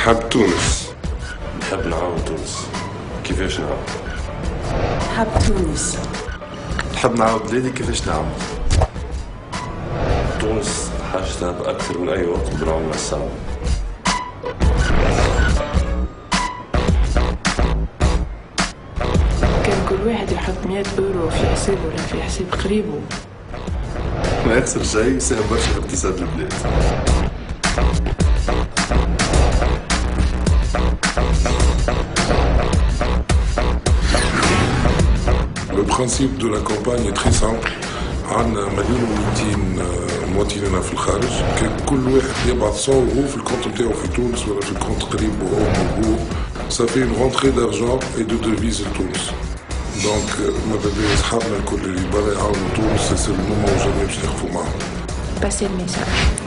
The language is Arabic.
نحب تونس. نحب نعاون تونس. كيفاش نعاون؟ نحب تونس. نحب نعاون بلادي كيفاش نعاون. تونس حاجتها بأكثر من أي وقت بالعملة الصعبة. كان كل واحد يحط 100 يورو في حساب ولا في حساب قريبه ما يخسر شيء، يساهم برشا في اقتصاد البلاد. Le principe de la campagne est très simple. عندنا 1,200,000 مواطنين في الخارج، كان كل واحد يبعث 100 يورو في الكونت نتاعو في تونس ولا في الكونت قريب وهو موجود، ça fait une rentrée d'argent et de devises لتونس. دونك ماذا بيا صحابنا الكل اللي برا يعاونوا تونس، سي المومون جامي باش نخفوا معاهم. Passer le message.